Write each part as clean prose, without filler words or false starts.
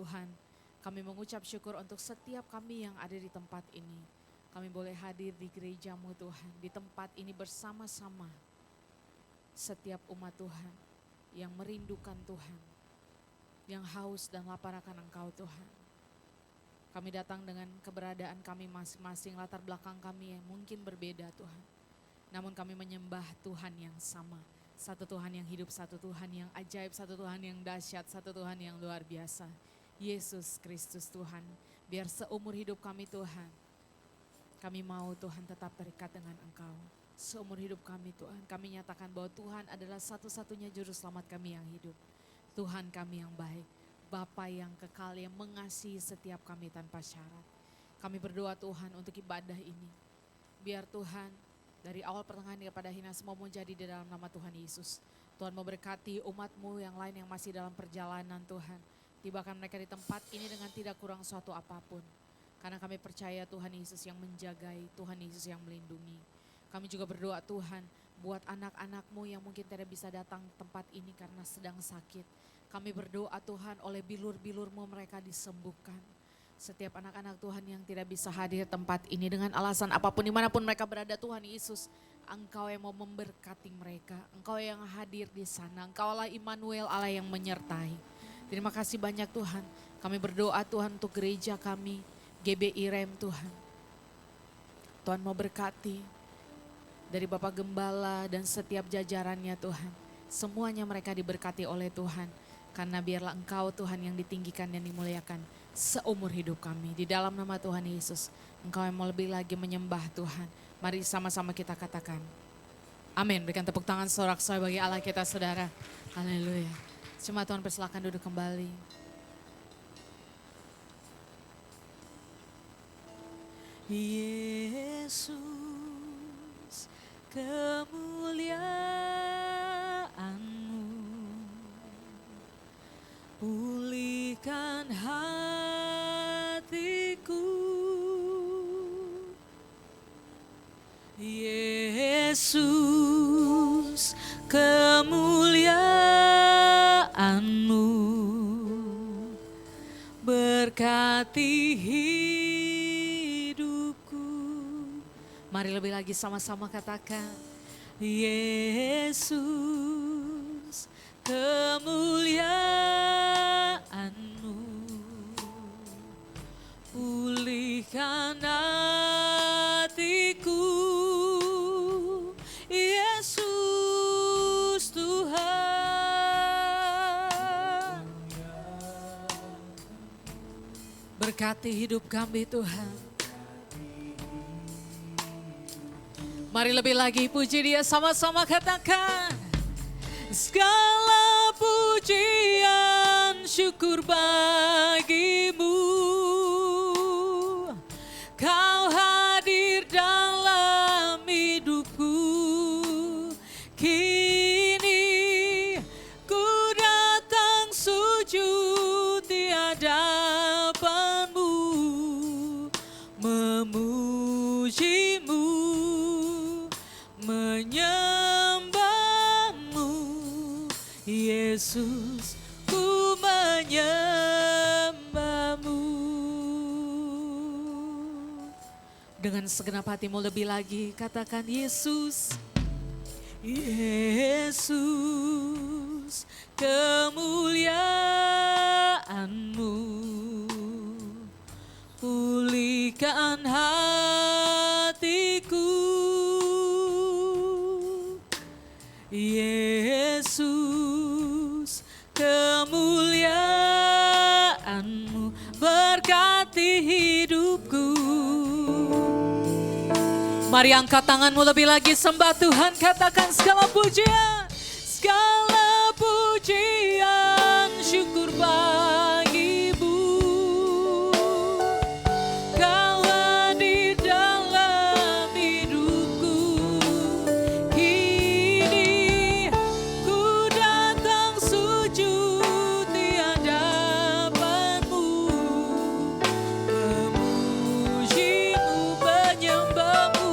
Tuhan. Kami mengucap syukur untuk setiap kami yang ada di tempat ini. Kami boleh hadir di gereja-Mu Tuhan, di tempat ini bersama-sama. Setiap umat Tuhan yang merindukan Tuhan, yang haus dan lapar akan Engkau Tuhan. Kami datang dengan keberadaan kami masing-masing, latar belakang kami yang mungkin berbeda Tuhan. Namun kami menyembah Tuhan yang sama. Satu Tuhan yang hidup, satu Tuhan yang ajaib, satu Tuhan yang dahsyat, satu Tuhan yang luar biasa. Yesus Kristus Tuhan. Biar seumur hidup kami Tuhan, kami mau Tuhan tetap terikat dengan Engkau. Seumur hidup kami Tuhan, kami nyatakan bahwa Tuhan adalah satu-satunya juru selamat kami yang hidup. Tuhan kami yang baik, Bapa yang kekal yang mengasihi setiap kami tanpa syarat. Kami berdoa Tuhan untuk ibadah ini. Biar Tuhan dari awal pertengahan kepada hina semua menjadi di dalam nama Tuhan Yesus. Tuhan memberkati umat-Mu yang lain yang masih dalam perjalanan Tuhan. Tibakan mereka di tempat ini dengan tidak kurang suatu apapun. Karena kami percaya Tuhan Yesus yang menjagai, Tuhan Yesus yang melindungi. Kami juga berdoa Tuhan buat anak-anak-Mu yang mungkin tidak bisa datang tempat ini karena sedang sakit. Kami berdoa Tuhan oleh bilur-bilur-Mu mereka disembuhkan. Setiap anak-anak Tuhan yang tidak bisa hadir tempat ini dengan alasan apapun dimanapun mereka berada Tuhan Yesus. Engkau yang mau memberkati mereka, Engkau yang hadir di sana, Engkau Allah Immanuel, Allah yang menyertai. Terima kasih banyak Tuhan. Kami berdoa Tuhan untuk gereja kami, GBI Rem Tuhan. Tuhan mau berkati dari Bapak Gembala dan setiap jajarannya Tuhan. Semuanya mereka diberkati oleh Tuhan. Karena biarlah Engkau Tuhan yang ditinggikan dan dimuliakan seumur hidup kami. Di dalam nama Tuhan Yesus, Engkau yang mau lebih lagi menyembah Tuhan. Mari sama-sama kita katakan. Amin. Berikan tepuk tangan sorak-sorai bagi Allah kita saudara. Haleluya. Cuma Tuhan persilakan duduk kembali. Yesus, kemuliaan-Mu pulihkan hatiku. Yesus, kemuliaan-Mu berkati hidupku. Mari lebih lagi sama-sama katakan. Yesus, kemuliaan-Mu pulihkan hatiku. Yesus Tuhan, berkati hidup kami Tuhan. Mari lebih lagi puji Dia, sama-sama katakan. Segala pujian syukur bagi-Mu, Kau hadir dalam hidupku. Kini ku datang sujud di hadapan-Mu, memuji-Mu, menyembah-Mu. Yesus, ku menyembah-Mu. Dengan segenap hatimu lebih lagi katakan Yesus. Yesus, kemuliaan-Mu pulihkan hatiku. Yesus, kemuliaan-Mu berkati hidupku. Mari angkat tanganmu lebih lagi, sembah Tuhan, katakan segala pujian syukur bagi-Mu. Kau hadir dalam hidupku. Kini ku datang sujud di hadapan-Mu, memuji-Mu, menyembah-Mu.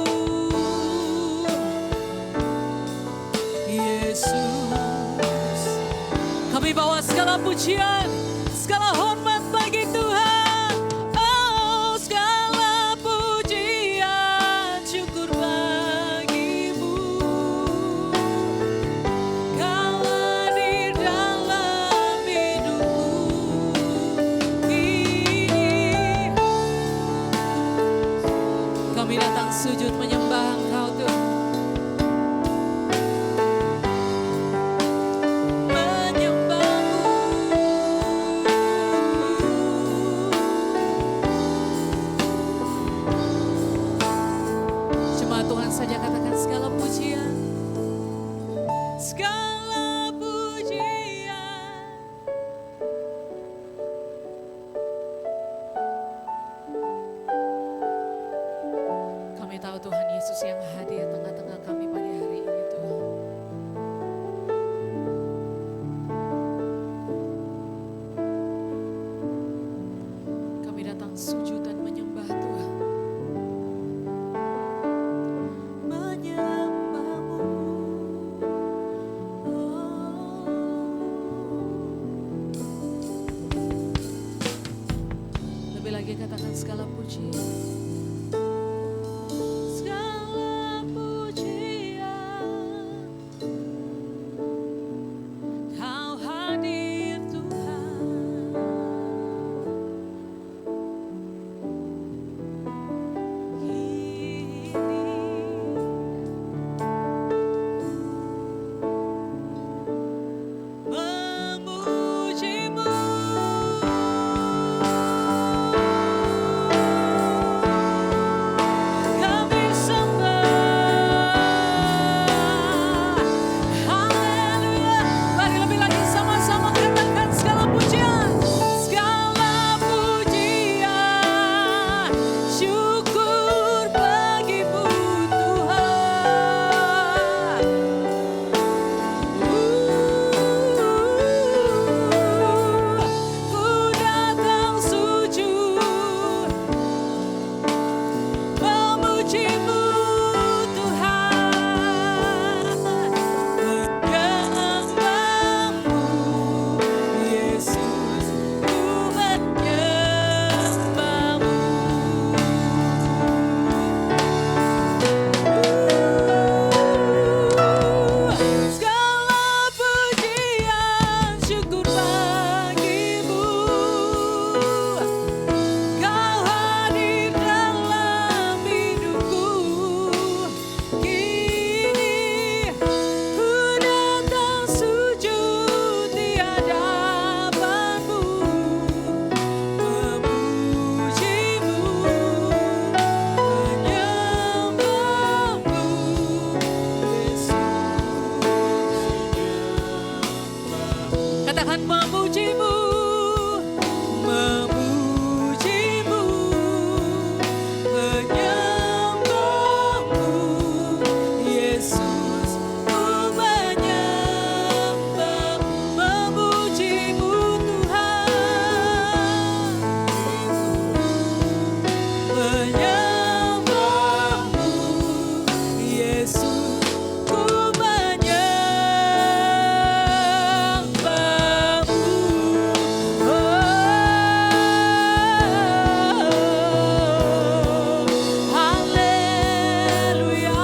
Yesus, Datang saja katakan segala pujian, segala pujian. Kami tahu Tuhan Yesus yang hadir tengah-tengah kami pagi hari ini Tuhan. Kami datang sujud dan menyembah Tuhan. Menyembahmu. Lebih lagi katakan segala pujian. Segala pujian. Kau hadir Tuhan. Memujimu. Kami sembah. Haleluya. Mari lebih lagi sama-sama katakan segala pujian. Segala pujian. Syukur bagimu Tuhan. Ku datang sujud memujimu Tuhan, menyembahmu Yesus, ku menyembahmu. Segala pujian syukur bagimu. Kau hadir dalam hidupku. Kini ku datang sujud di hadapanmu. Memujimu, menyembahmu Yesus. Katakan memujimu, memujimu, menyembahmu Yesus, ku menyembah, memujimu Tuhan, menyembahmu Yesus, ku menyembahmu. Haleluya,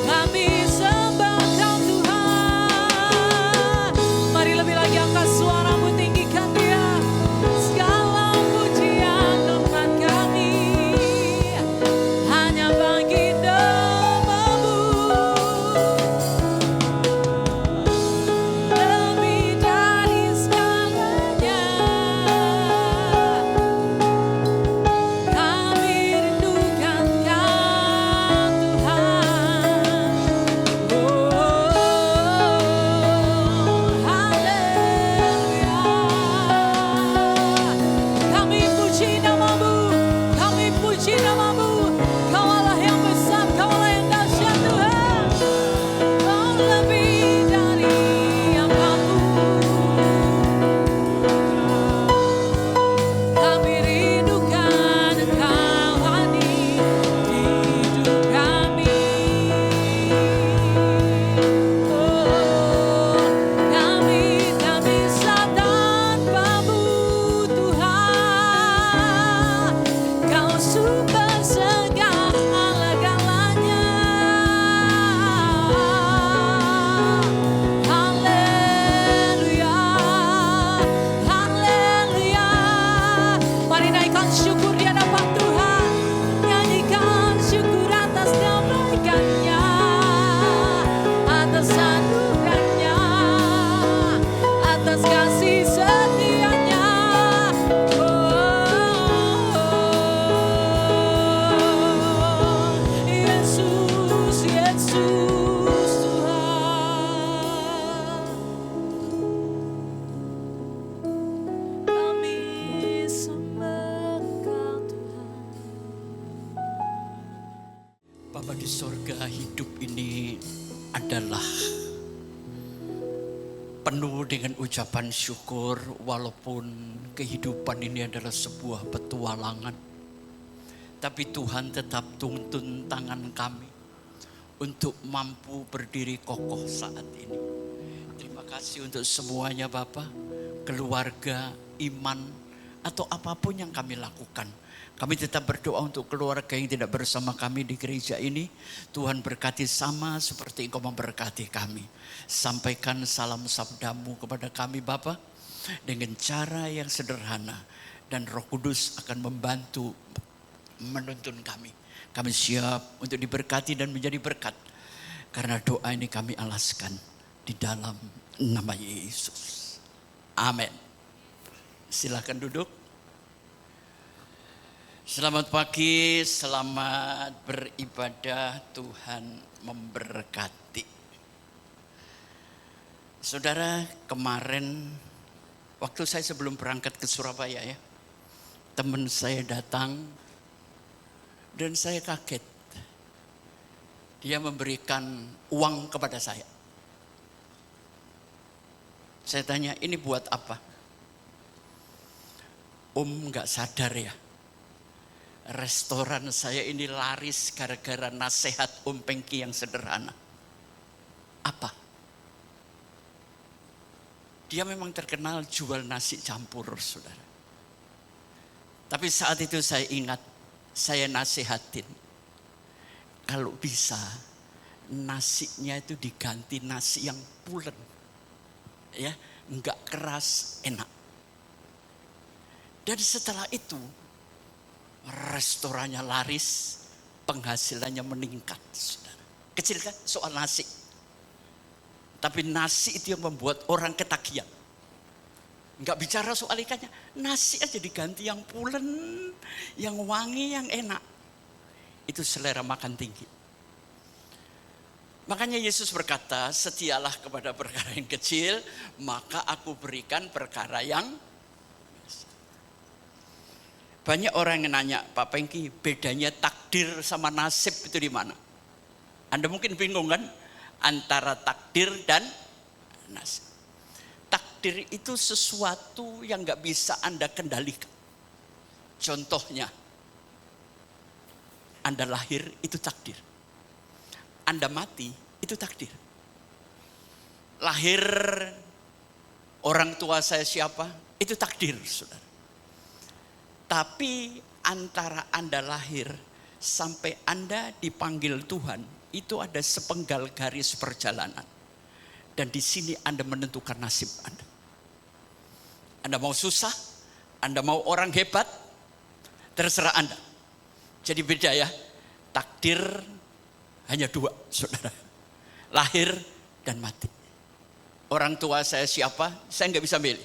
kami sembah Kau Tuhan. Mari lebih lagi angkat suaramu, tinggikan Dia. Segala pujian tempat kami hanya bagi nama-Mu. Lebih dari segalanya, kami rindukan Kau Tuhan. Haleluya. Kami puji nama-Mu, kami puji nama-Mu. Kau Allah yang besar, Kau Allah yang dahsyat Tuhan. Kau lebih dari apapun. Kami rindukan Engkau hadir di hidup kami. Kami tak bisa tanpa-Mu Tuhan. Kau sumber segala-galanya. Haleluya, haleluya. Mari naikkan syukur di hadapan Tuhan. Nyanyikan syukur atas kebaikan-Nya, atas anugerah-Nya, atas kasih setia-Nya. Oh, Yesus. Bapa di sorga, hidup ini adalah penuh dengan ucapan syukur, walaupun kehidupan ini adalah sebuah petualangan. Tapi Tuhan tetap tuntun tangan kami untuk mampu berdiri kokoh saat ini. Terima kasih untuk semuanya Bapa, keluarga, iman, atau apapun yang kami lakukan. Kami tetap berdoa untuk keluarga yang tidak bersama kami di gereja ini. Tuhan berkati sama seperti Engkau memberkati kami. Sampaikan salam sabdamu kepada kami Bapa dengan cara yang sederhana. Dan Roh Kudus akan membantu menuntun kami. Kami siap untuk diberkati dan menjadi berkat. Karena doa ini kami alaskan di dalam nama Yesus. Amin. Silakan duduk. Selamat pagi, selamat beribadah, Tuhan memberkati. Saudara, kemarin waktu saya sebelum berangkat ke Surabaya ya, teman saya datang dan saya kaget. Dia memberikan uang kepada saya. Saya tanya, ini buat apa? Om gak sadar ya, restoran saya ini laris gara-gara nasihat Om Pengki yang sederhana. Apa? Dia memang terkenal jual nasi campur, saudara. Tapi saat itu saya ingat, saya nasihatin. Kalau bisa, nasinya itu diganti nasi yang pulen. Ya, enggak keras, enak. Dan setelah itu, restorannya laris, penghasilannya meningkat. Saudara. Kecil kan soal nasi. Tapi nasi itu yang membuat orang ketagihan. Enggak bicara soal ikannya, nasi aja diganti yang pulen, yang wangi, yang enak. Itu selera makan tinggi. Makanya Yesus berkata, setialah kepada perkara yang kecil, maka aku berikan perkara yang banyak orang yang nanya, Pak Pengki, bedanya takdir sama nasib itu di mana? Anda mungkin bingung kan? Antara takdir dan nasib. Takdir itu sesuatu yang gak bisa Anda kendalikan. Contohnya, Anda lahir itu takdir. Anda mati itu takdir. Lahir orang tua saya siapa? Itu takdir, saudara. Tapi antara Anda lahir sampai Anda dipanggil Tuhan, itu ada sepenggal garis perjalanan. Dan di sini Anda menentukan nasib Anda. Anda mau susah, Anda mau orang hebat, terserah Anda. Jadi beda ya, takdir hanya dua, saudara. Lahir dan mati. Orang tua saya siapa, saya nggak bisa milih.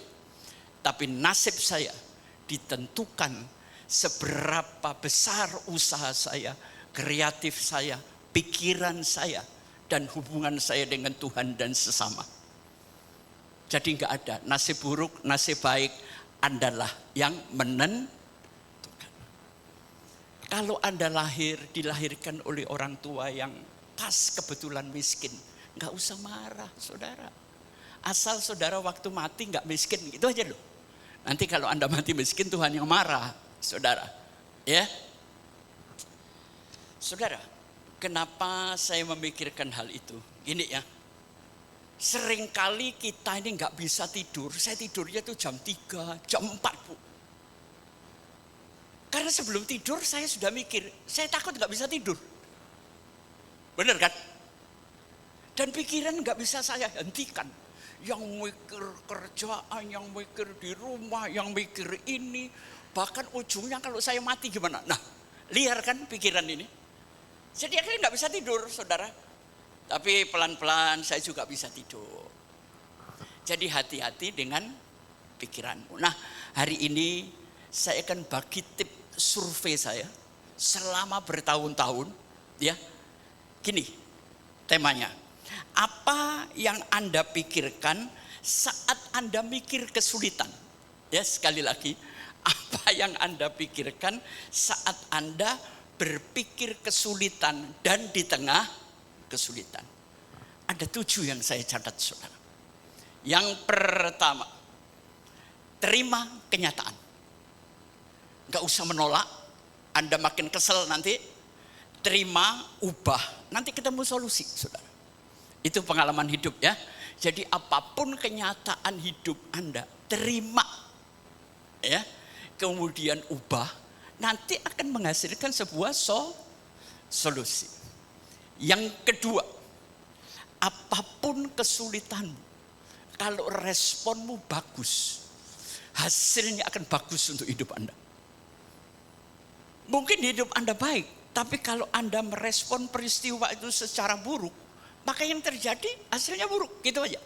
Tapi nasib saya ditentukan seberapa besar usaha saya, kreatif saya, pikiran saya, dan hubungan saya dengan Tuhan dan sesama. Jadi enggak ada nasib buruk, nasib baik, Andalah yang menentukan. Kalau Anda dilahirkan oleh orang tua yang pas kebetulan miskin, enggak usah marah, saudara. Asal saudara waktu mati enggak miskin, itu aja loh. Nanti kalau Anda mati miskin, Tuhan yang marah, saudara. Ya, saudara, kenapa saya memikirkan hal itu? Gini ya, seringkali kita ini nggak bisa tidur. Saya tidurnya tuh jam 3, jam 4 Bu. Karena sebelum tidur saya sudah mikir, saya takut nggak bisa tidur. Bener kan? Dan pikiran nggak bisa saya hentikan. Yang mikir kerjaan, yang mikir di rumah, yang mikir ini. Bahkan ujungnya kalau saya mati gimana? Nah, liar kan pikiran ini. Jadi akhirnya nggak bisa tidur, saudara. Tapi pelan-pelan saya juga bisa tidur. Jadi hati-hati dengan pikiranmu. Nah, hari ini saya akan bagi tip survei saya selama bertahun-tahun. Ya, gini temanya. Apa yang Anda pikirkan saat Anda mikir kesulitan? Ya, sekali lagi, apa yang Anda pikirkan saat Anda berpikir kesulitan dan di tengah kesulitan. Ada 7 yang saya catat, saudara. Yang pertama, terima kenyataan. Gak usah menolak, Anda makin kesel nanti. Terima, ubah, nanti ketemu solusi, saudara. Itu pengalaman hidup ya. Jadi apapun kenyataan hidup Anda, terima. Ya. Kemudian ubah, nanti akan menghasilkan sebuah solusi. Yang kedua, apapun kesulitanmu, kalau responmu bagus, hasilnya akan bagus untuk hidup Anda. Mungkin hidup Anda baik, tapi kalau Anda merespon peristiwa itu secara buruk, maka yang terjadi hasilnya buruk, gitu aja.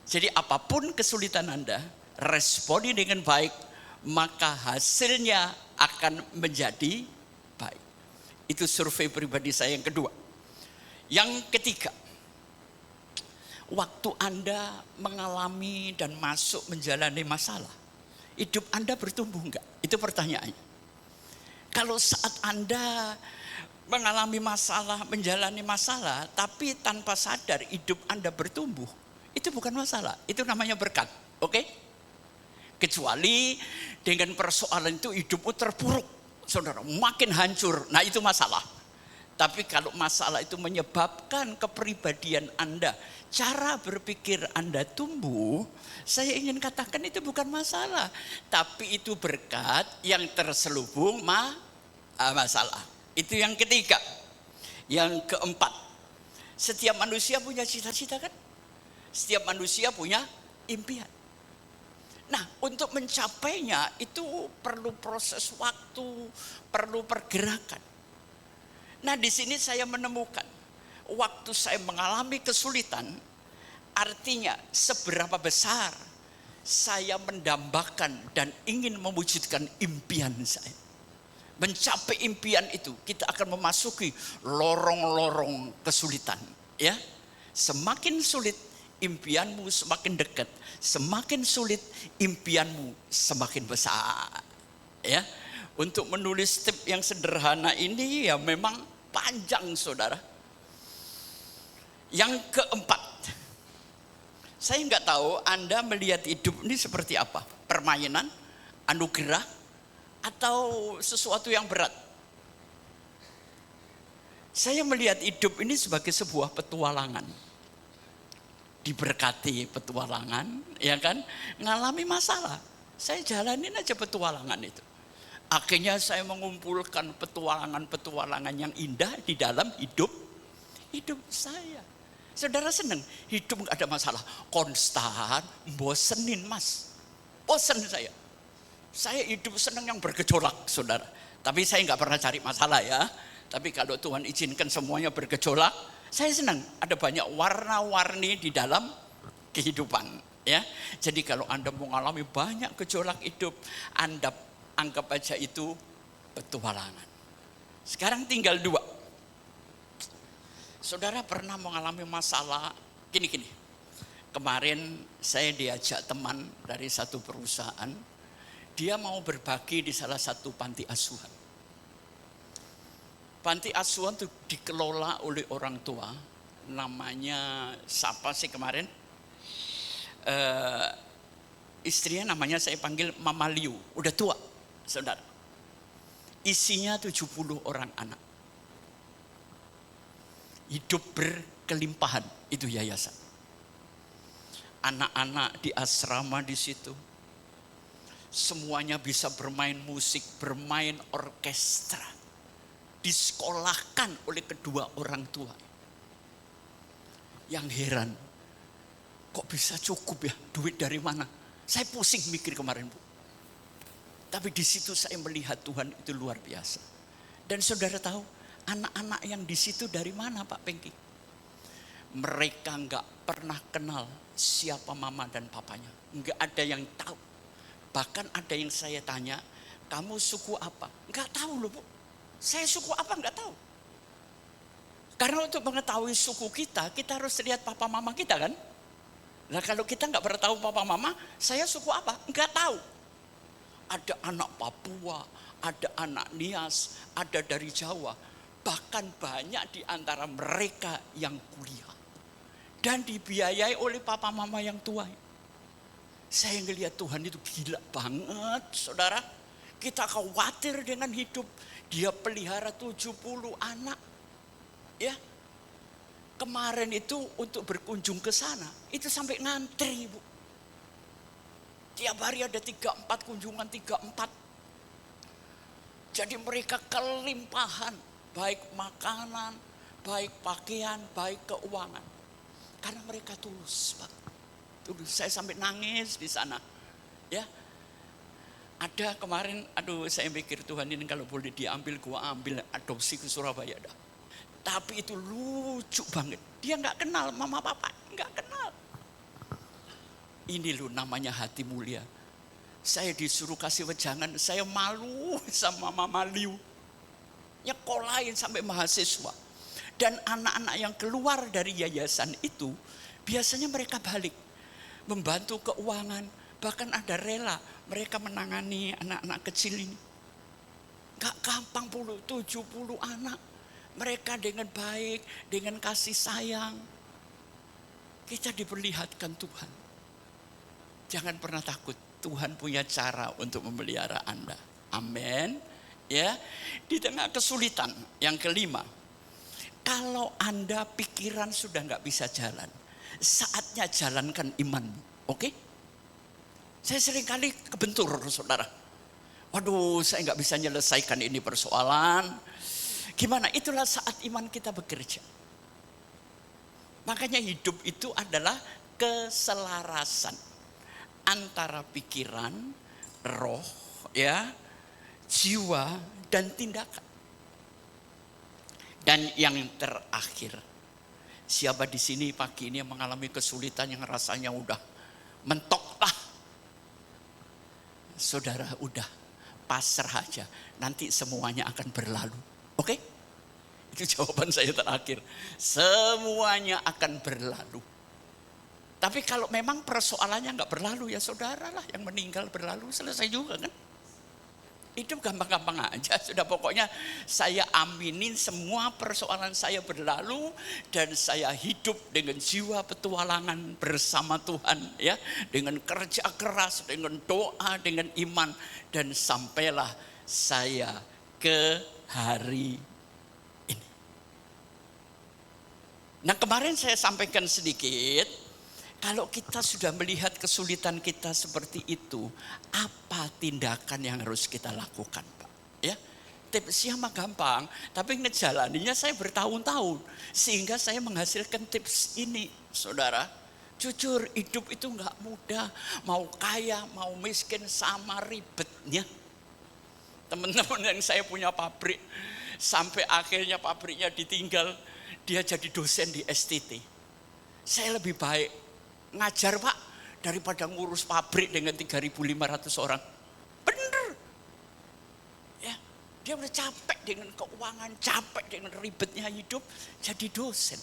Jadi apapun kesulitan Anda, responi dengan baik, maka hasilnya akan menjadi baik. Itu survei pribadi saya yang kedua. Yang ketiga, waktu Anda mengalami dan masuk menjalani masalah, hidup Anda bertumbuh enggak? Itu pertanyaannya. Kalau saat Anda mengalami masalah, menjalani masalah, tapi tanpa sadar hidup Anda bertumbuh, itu bukan masalah, itu namanya berkat, oke? Kecuali dengan persoalan itu hidupmu terpuruk, saudara, makin hancur, nah itu masalah. Tapi kalau masalah itu menyebabkan kepribadian Anda, cara berpikir Anda tumbuh, saya ingin katakan itu bukan masalah, tapi itu berkat yang terselubung masalah. Itu yang ketiga. Yang keempat, setiap manusia punya cita-cita kan? Setiap manusia punya impian. Nah, untuk mencapainya itu perlu proses waktu, perlu pergerakan. Nah, di sini saya menemukan waktu saya mengalami kesulitan, artinya seberapa besar saya mendambakan dan ingin mewujudkan impian saya. Mencapai impian itu, kita akan memasuki lorong-lorong kesulitan. Ya, semakin sulit impianmu semakin dekat, semakin sulit impianmu semakin besar. Ya, untuk menulis tip yang sederhana ini ya memang panjang, saudara. Yang keempat, saya nggak tahu Anda melihat hidup ini seperti apa, permainan, anugerah, atau sesuatu yang berat. Saya melihat hidup ini sebagai sebuah petualangan. Diberkati petualangan, ya kan? Ngalami masalah, saya jalanin aja petualangan itu. Akhirnya saya mengumpulkan petualangan-petualangan yang indah di dalam hidup saya. Saudara senang, hidup gak ada masalah. Konstan, bosenin mas. Bosen saya. Saya hidup senang yang bergejolak, saudara. Tapi saya nggak pernah cari masalah ya. Tapi kalau Tuhan izinkan semuanya bergejolak, saya senang. Ada banyak warna-warni di dalam kehidupan. Ya, jadi kalau Anda mengalami banyak gejolak hidup, Anda anggap aja itu petualangan. Sekarang tinggal 2. Saudara pernah mengalami masalah gini. Kemarin saya diajak teman dari satu perusahaan. Dia mau berbagi di salah satu panti asuhan. Panti asuhan itu dikelola oleh orang tua. Namanya siapa sih kemarin? Istrinya namanya saya panggil Mama Liu. Udah tua, saudara. Isinya 70 orang anak. Hidup berkelimpahan, itu yayasan. Anak-anak di asrama di situ. Semuanya bisa bermain musik, bermain orkestra. Disekolahkan oleh kedua orang tua. Yang heran, kok bisa cukup ya? Duit dari mana? Saya pusing mikir kemarin, Bu. Tapi di situ saya melihat Tuhan itu luar biasa. Dan saudara tahu, anak-anak yang di situ dari mana, Pak Pengki? Mereka nggak pernah kenal siapa mama dan papanya. Nggak ada yang tahu. Bahkan ada yang saya tanya, kamu suku apa? Enggak tahu loh, Bu. Saya suku apa enggak tahu. Karena untuk mengetahui suku kita harus lihat papa mama kita kan. Nah kalau kita enggak pernah tahu papa mama, saya suku apa? Enggak tahu. Ada anak Papua, ada anak Nias, ada dari Jawa. Bahkan banyak di antara mereka yang kuliah. Dan dibiayai oleh papa mama yang tua. Saya ngelihat Tuhan itu gila banget, saudara. Kita khawatir dengan hidup. Dia pelihara 70 anak. Ya. Kemarin itu untuk berkunjung ke sana, itu sampai ngantri, Bu. Tiap hari ada 3-4 kunjungan, 3-4. Jadi mereka kelimpahan, baik makanan, baik pakaian, baik keuangan. Karena mereka tulus, Pak. Tulus. Saya sampai nangis di sana. Ya. Ada kemarin, saya mikir Tuhan ini kalau boleh diambil, gua ambil adopsi ke Surabaya dah. Tapi itu lucu banget. Dia nggak kenal mama papa, nggak kenal. Ini loh namanya hati mulia. Saya disuruh kasih wejangan, saya malu sama mama Liu. Nyekolahin sampai mahasiswa. Dan anak-anak yang keluar dari yayasan itu, biasanya mereka balik. Membantu keuangan, bahkan ada rela mereka menangani anak-anak kecil ini. Gak gampang 70 anak. Mereka dengan baik, dengan kasih sayang. Kita diperlihatkan Tuhan. Jangan pernah takut, Tuhan punya cara untuk memelihara Anda. Amin. Ya, di tengah kesulitan yang kelima, kalau Anda pikiran sudah nggak bisa jalan, saatnya jalankan imanmu. Oke? Saya seringkali kebentur, saudara. Waduh, saya nggak bisa menyelesaikan ini persoalan. Gimana? Itulah saat iman kita bekerja. Makanya hidup itu adalah keselarasan antara pikiran, roh, ya, jiwa, dan tindakan. Dan yang terakhir, siapa di sini pagi ini yang mengalami kesulitan yang rasanya udah mentok lah. Saudara, udah pasrah aja, nanti semuanya akan berlalu. Oke? Itu jawaban saya terakhir. Semuanya akan berlalu. Tapi kalau memang persoalannya nggak berlalu, ya saudara lah yang meninggal berlalu, selesai juga kan. Hidup gampang-gampang aja. Sudah pokoknya saya aminin semua persoalan saya berlalu. Dan saya hidup dengan jiwa petualangan bersama Tuhan. Ya, dengan kerja keras, dengan doa, dengan iman. Dan sampailah saya ke hari ini. Nah, kemarin saya sampaikan sedikit, kalau kita sudah melihat kesulitan kita seperti itu, apa tindakan yang harus kita lakukan, Pak? Ya, tipsnya mah gampang, tapi ngejalaninya saya bertahun-tahun, sehingga saya menghasilkan tips ini, saudara. Jujur, hidup itu nggak mudah, mau kaya, mau miskin, sama ribetnya. Teman-teman yang saya punya pabrik, sampai akhirnya pabriknya ditinggal, dia jadi dosen di STT. Saya lebih baik ngajar, Pak, daripada ngurus pabrik dengan 3.500 orang. Bener. Ya, dia udah capek dengan keuangan, capek dengan ribetnya hidup, jadi dosen.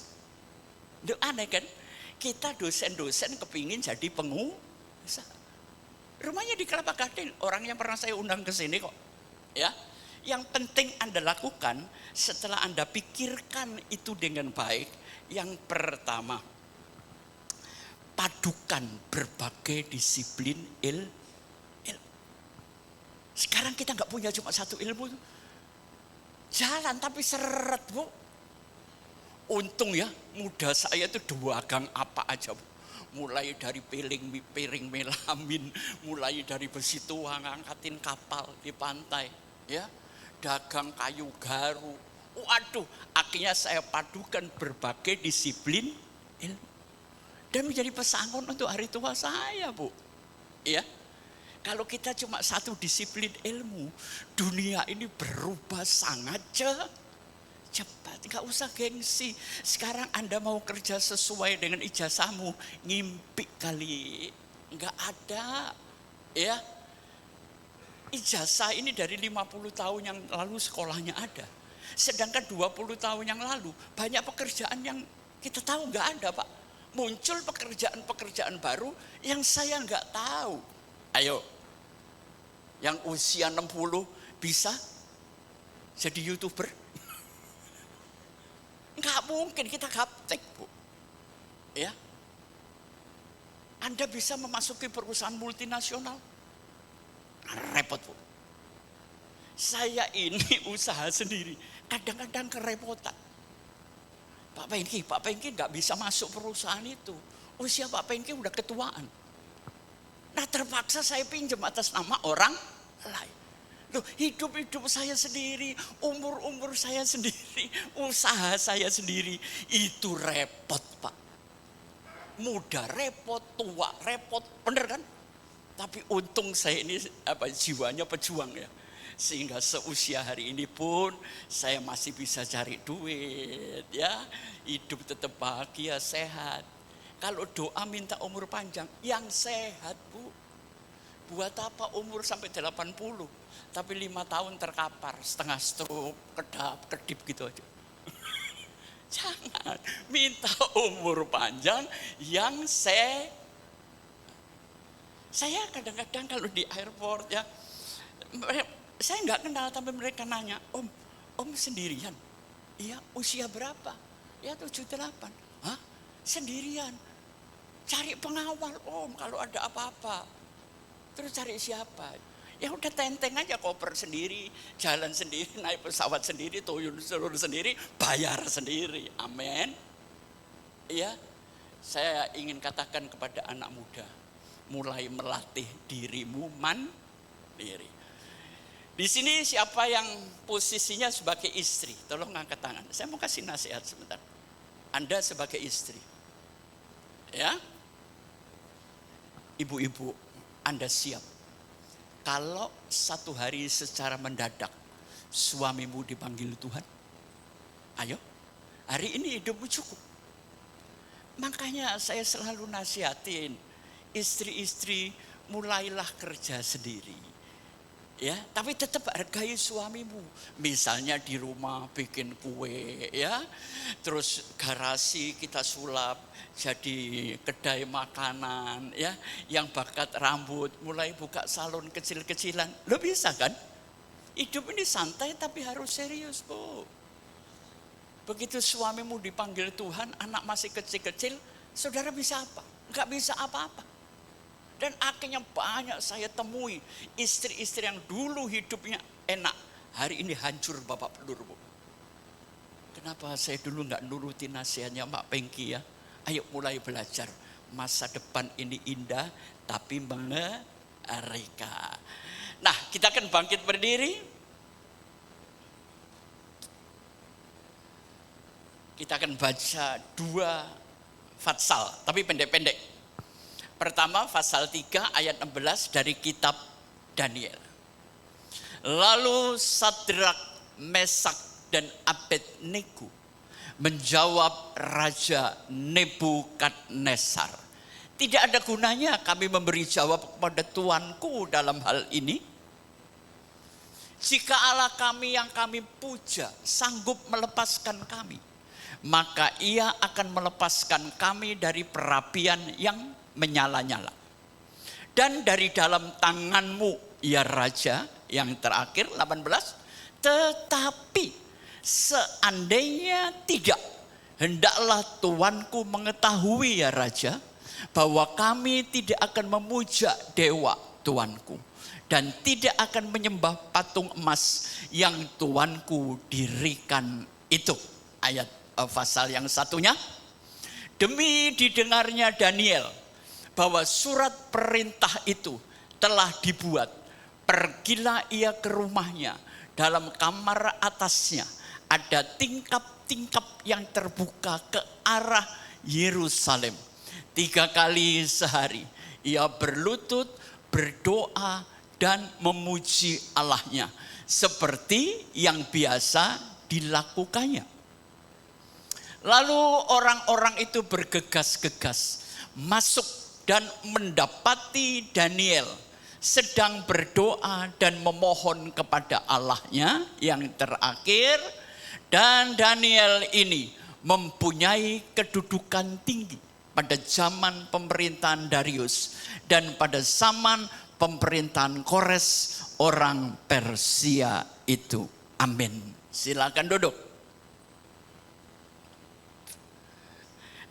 Itu aneh kan? Kita dosen-dosen kepingin jadi pengusaha. Rumahnya di Kelapa Gading, orang yang pernah saya undang ke sini kok. Ya, yang penting Anda lakukan setelah Anda pikirkan itu dengan baik. Yang pertama, padukan berbagai disiplin ilmu. Sekarang kita nggak punya cuma satu ilmu, jalan tapi seret, Bu. Untung ya, muda saya itu 2 gang apa aja, Bu. Mulai dari piring melamin, mulai dari besi tua ngangkatin kapal di pantai, ya, dagang kayu garu. Waduh, akhirnya saya padukan berbagai disiplin ilmu dan menjadi pesangon untuk hari tua saya, Bu. Ya, kalau kita cuma satu disiplin ilmu, dunia ini berubah sangat cepat, nggak usah gengsi. Sekarang Anda mau kerja sesuai dengan ijazahmu, ngimpi kali, nggak ada. Ya, ijazah ini dari 50 tahun yang lalu sekolahnya ada. Sedangkan 20 tahun yang lalu banyak pekerjaan yang kita tahu nggak ada, Pak. Muncul pekerjaan-pekerjaan baru yang saya nggak tahu. Ayo, Yang usia 60 bisa jadi YouTuber? Enggak mungkin, kita gaptek, Bu. Ya. Anda bisa memasuki perusahaan multinasional? Repot, Bu. Saya ini usaha sendiri, kadang-kadang kerepotan. Pak Pengki nggak bisa masuk perusahaan itu. Usia Pak Pengki udah ketuaan. Nah terpaksa saya pinjam atas nama orang lain. Loh, hidup saya sendiri, umur saya sendiri, usaha saya sendiri. Itu repot, Pak. Muda repot, tua repot, bener kan? Tapi untung saya ini jiwanya pejuang ya. Sehingga seusia hari ini pun saya masih bisa cari duit ya. Hidup tetap bahagia, sehat. Kalau doa minta umur panjang, yang sehat, Bu. Buat apa umur sampai 80, tapi 5 tahun terkapar, setengah stroke, kedip gitu aja. Jangan, minta umur panjang yang saya kadang-kadang kalau di airport ya, saya nggak kenal tapi mereka nanya, Om sendirian? Iya, usia berapa? Ya 78. Hah? Sendirian? Cari pengawal Om kalau ada apa-apa. Terus cari siapa? Ya udah tenteng aja, koper sendiri, jalan sendiri, naik pesawat sendiri, tuyul seluruh sendiri, bayar sendiri. Amin. Ya, saya ingin katakan kepada anak muda, mulai melatih dirimu mandiri. Di sini siapa yang posisinya sebagai istri? Tolong angkat tangan. Saya mau kasih nasihat sebentar. Anda sebagai istri, ya, ibu-ibu, Anda siap. Kalau satu hari secara mendadak suamimu dipanggil Tuhan, ayo, hari ini hidupmu cukup. Makanya saya selalu nasihatin istri-istri, mulailah kerja sendiri. Ya, tapi tetap hargai suamimu. Misalnya di rumah bikin kue, ya, terus garasi kita sulap jadi kedai makanan, ya, yang bakat rambut mulai buka salon kecil-kecilan. Lo bisa kan? Hidup ini santai tapi harus serius, Bu. Begitu suamimu dipanggil Tuhan, anak masih kecil-kecil, saudara bisa apa? Enggak bisa apa-apa. Dan akhirnya banyak saya temui istri-istri yang dulu hidupnya enak, hari ini hancur babak belur, Bu. Kenapa saya dulu nggak nuruti nasihatnya Pak Pengki ya? Ayo mulai belajar, masa depan ini indah tapi mengerikan. Nah, kita akan bangkit berdiri. Kita akan baca 2 fatsal, tapi pendek-pendek. Pertama, pasal 3 ayat 16 dari kitab Daniel. Lalu Sadrak, Mesak, dan Abednego menjawab Raja Nebukadnezar, tidak ada gunanya kami memberi jawab kepada Tuanku dalam hal ini. Jika Allah kami yang kami puja sanggup melepaskan kami, maka ia akan melepaskan kami dari perapian yang menyala-nyala. Dan dari dalam tanganmu, ya Raja, yang terakhir 18, tetapi seandainya tidak, hendaklah Tuanku mengetahui ya Raja, bahwa kami tidak akan memuja dewa Tuanku, dan tidak akan menyembah patung emas yang Tuanku dirikan itu. Ayat pasal yang satunya, demi didengarnya Daniel bahwa surat perintah itu telah dibuat, pergilah ia ke rumahnya. Dalam kamar atasnya ada tingkap-tingkap yang terbuka ke arah Yerusalem. 3 kali sehari ia berlutut, berdoa, dan memuji Allahnya seperti yang biasa dilakukannya. Lalu orang-orang itu bergegas-gegas masuk dan mendapati Daniel sedang berdoa dan memohon kepada Allahnya yang terakhir. Dan Daniel ini mempunyai kedudukan tinggi pada zaman pemerintahan Darius dan pada zaman pemerintahan Kores orang Persia itu. Amin. Silakan duduk.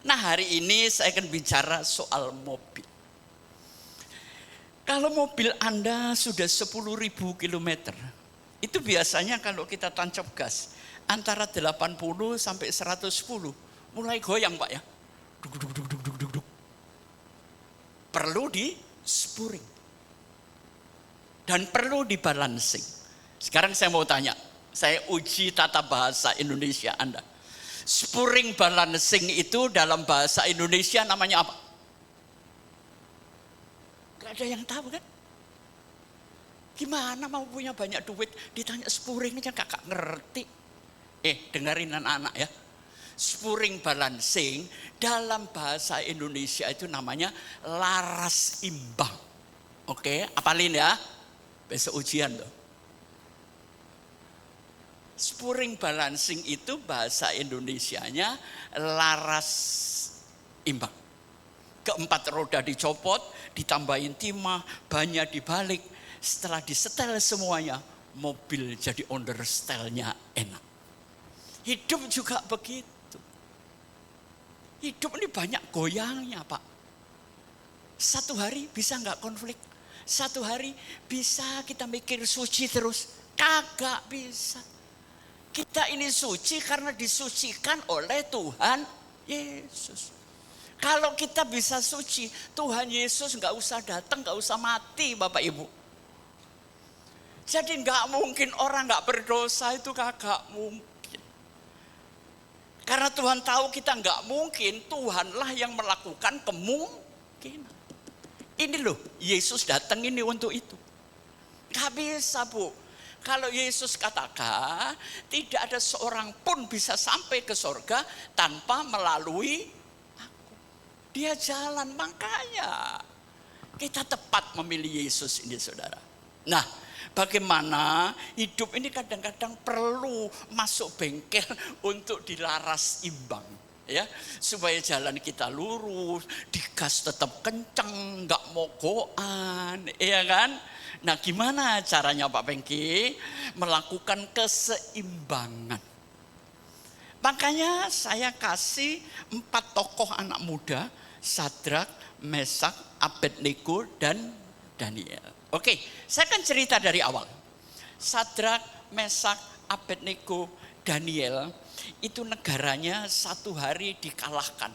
Nah, hari ini saya akan bicara soal mobil. Kalau mobil Anda sudah 10.000 kilometer, itu biasanya kalau kita tancap gas antara 80 sampai 110 mulai goyang, Pak ya. Duk, duk, duk, duk, duk, duk, duk. Perlu di spuring dan perlu dibalancing. Sekarang saya mau tanya, saya uji tata bahasa Indonesia Anda. Spuring balancing itu dalam bahasa Indonesia namanya apa? Gak ada yang tahu kan? Gimana mau punya banyak duit ditanya spuring aja kakak ngerti. Dengerin anak-anak ya. Spuring balancing dalam bahasa Indonesia itu namanya laras imbang. Oke, apalin ya. Besok ujian loh. Spuring balancing itu bahasa Indonesianya laras imbang. Keempat roda dicopot, ditambahin timah, bannya dibalik. Setelah disetel semuanya, mobil jadi understelnya enak. Hidup juga begitu. Hidup ini banyak goyangnya, Pak. Satu hari bisa nggak konflik? Satu hari bisa kita mikir suci terus? Kagak bisa. Kita ini suci karena disucikan oleh Tuhan Yesus. Kalau kita bisa suci, Tuhan Yesus nggak usah datang, nggak usah mati, Bapak Ibu. Jadi nggak mungkin orang nggak berdosa, itu kagak mungkin. Karena Tuhan tahu kita nggak mungkin, Tuhanlah yang melakukan kemungkinan. Ini loh, Yesus datang ini untuk itu. Gak bisa, Bu. Kalau Yesus katakan, tidak ada seorang pun bisa sampai ke surga tanpa melalui aku. Dia jalan, makanya kita tepat memilih Yesus ini, saudara. Nah, bagaimana hidup ini kadang-kadang perlu masuk bengkel untuk dilaras imbang, ya, supaya jalan kita lurus, digas tetap kenceng, nggak mogokan, ya kan? Nah, gimana caranya Pak Pengki melakukan keseimbangan? Makanya saya kasih 4 tokoh anak muda, Sadrak, Mesak, Abednego, dan Daniel. Oke, saya akan cerita dari awal. Sadrak, Mesak, Abednego, Daniel itu negaranya 1 hari dikalahkan